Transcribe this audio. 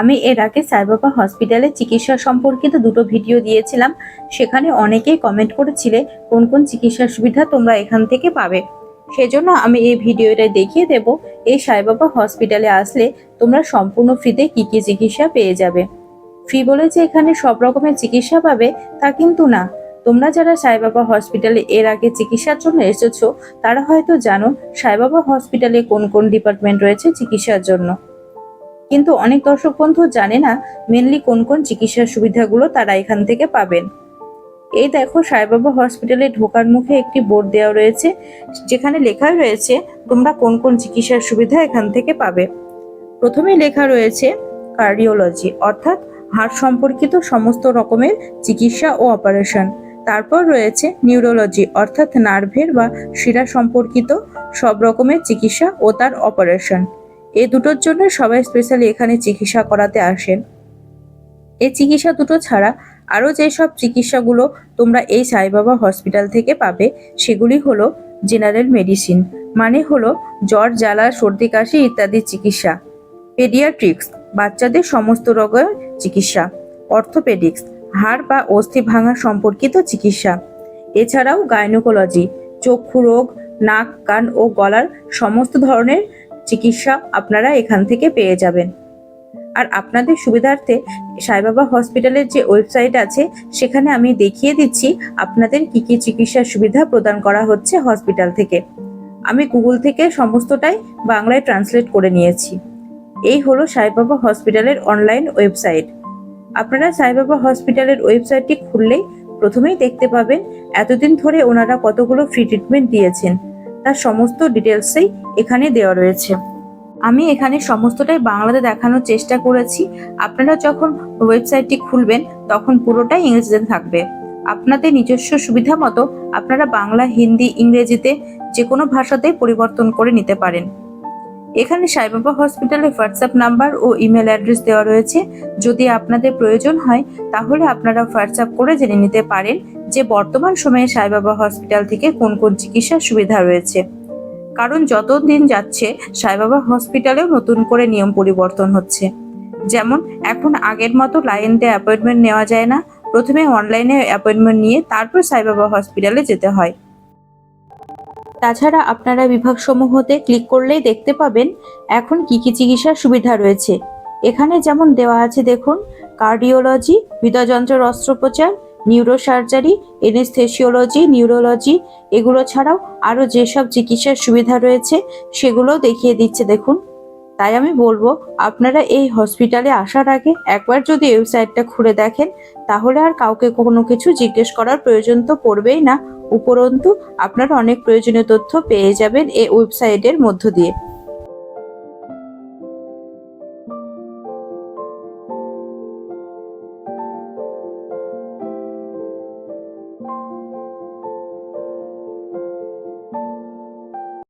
আমি এর আগে সাইবাবা হসপিটালে চিকিৎসা সম্পর্কিত দুটো ভিডিও দিয়েছিলাম। সেখানে অনেকেই কমেন্ট করেছিলে কোন কোন চিকিৎসার সুবিধা তোমরা এখান থেকে পাবে। সেজন্য আমি এই ভিডিওটা দেখিয়ে দেব এই সাইবাবা হসপিটালে আসলে তোমরা সম্পূর্ণ ফ্রিতে কি কি চিকিৎসা পেয়ে যাবে। ফ্রি বলে যে এখানে সব রকমের চিকিৎসা পাবে তা কিন্তু না। তোমরা যারা সাইবাবা হসপিটালে এর আগে চিকিৎসার জন্য এসেছো তারা হয়তো জানো সাইবাবা হসপিটালে কোন কোন ডিপার্টমেন্ট রয়েছে চিকিৎসার জন্য, কিন্তু অনেক দর্শক বন্ধু জানে না মেনলি কোন কোন চিকিৎসার সুবিধাগুলো তারা এখান থেকে পাবেন। এই দেখো সাইবাবা হসপিটালে ঢোকার মুখে একটি বোর্ড দেওয়া রয়েছে, যেখানে লেখা রয়েছে তোমরা কোন কোন চিকিৎসার সুবিধা এখান থেকে পাবে। প্রথমে লেখা রয়েছে কার্ডিওলজি, অর্থাৎ হার্ট সম্পর্কিত সমস্ত রকমের চিকিৎসা ও অপারেশন। তারপর রয়েছে নিউরোলজি, অর্থাৎ নার্ভের বা শিরা সম্পর্কিত সব রকমের চিকিৎসা ও তার অপারেশন। এই দুটোর জন্য সবাই স্পেশালি এখানে চিকিৎসা করাতে আসেন। এই চিকিৎসা দুটো ছাড়া আরও যেসব চিকিৎসাগুলো তোমরা এই সাইবাবা হসপিটাল থেকে পাবে সেগুলি হলো জেনারেল মেডিসিন, মানে হলো জ্বর, জ্বালা, সর্দি, কাশি ইত্যাদি চিকিৎসা। পেডিয়াট্রিক্স, বাচ্চাদের সমস্ত রোগের চিকিৎসা। অর্থোপেডিক্স, হাড় বা অস্থি ভাঙা সম্পর্কিত চিকিৎসা। এছাড়াও গাইনোকোলজি, চক্ষু রোগ, নাক, কান ও গলার সমস্ত ধরনের চিকিৎসা আপনারা এখান থেকে পেয়ে যাবেন। আর আপনাদের সুবিধার্থে সাইবাবা হসপিটালের যে ওয়েবসাইট আছে সেখানে আমি দেখিয়ে দিচ্ছি আপনাদের কি কি চিকিৎসার সুবিধা প্রদান করা হচ্ছে হসপিটাল থেকে। আমি গুগল থেকে সমস্তটাই বাংলায় ট্রান্সলেট করে নিয়েছি। এই হলো সাইবাবা হসপিটালের অনলাইন ওয়েবসাইট। আপনারা সাইবাবা হসপিটালের ওয়েবসাইটটি খুললেই প্রথমেই দেখতে পাবেন এতদিন ধরে ওনারা কতগুলো ফ্রি ট্রিটমেন্ট দিয়েছেন তার সমস্ত ডিটেলসই এখানে দেওয়া রয়েছে। আমি এখানে সমস্তটাই বাংলাতে দেখানোর চেষ্টা করেছি। আপনারা যখন ওয়েবসাইটটি খুলবেন তখন পুরোটাই ইংরেজিতে থাকবে। আপনাদের নিজস্ব সুবিধা মতো আপনারা বাংলা, হিন্দি, ইংরেজিতে যে কোনো ভাষাতেই পরিবর্তন করে নিতে পারেন। এখানে সাইবাবা হসপিটালে হোয়াটসঅ্যাপ নাম্বার ও ইমেল অ্যাড্রেস দেওয়া রয়েছে। যদি আপনাদের প্রয়োজন হয় তাহলে আপনারা হোয়াটসঅ্যাপ করে জেনে নিতে পারেন যে বর্তমান সময়ে সাইবাবা হসপিটাল থেকে কোন কোন চিকিৎসার সুবিধা রয়েছে। কারণ যত দিন যাচ্ছে সাইবাবা হসপিটালেও নতুন করে নিয়ম পরিবর্তন হচ্ছে। যেমন এখন আগের মতো লাইন দিয়ে অ্যাপয়েন্টমেন্ট নেওয়া যায় না, প্রথমে অনলাইনে অ্যাপয়েন্টমেন্ট নিয়ে তারপর সাইবাবা হসপিটালে যেতে হয়। তাছাড়া আপনারা বিভাগসমূহতে ক্লিক করলেই দেখতে পাবেন এখন কি কি চিকিৎসার সুবিধা রয়েছে। এখানে যেমন দেওয়া আছে দেখুন, কার্ডিওলজি, হৃদযন্ত্রের অস্ত্রোপচার, নিউরোসার্জারি, এনেস্থেসিওলজি, নিউরোলজি, এগুলো ছাড়াও আরও যেসব চিকিৎসার সুবিধা রয়েছে সেগুলোও দেখিয়ে দিচ্ছে দেখুন। তাই আমি বলবো আপনারা এই হসপিটালে আসার আগে একবার যদি ওয়েবসাইটটা খুলে দেখেন তাহলে আর কাউকে কোনো কিছু জিজ্ঞেস করার প্রয়োজন তো পড়বেই না, উপরন্তু আপনারা অনেক প্রয়োজনীয় তথ্য পেয়ে যাবেন এই ওয়েবসাইটের মধ্য দিয়ে।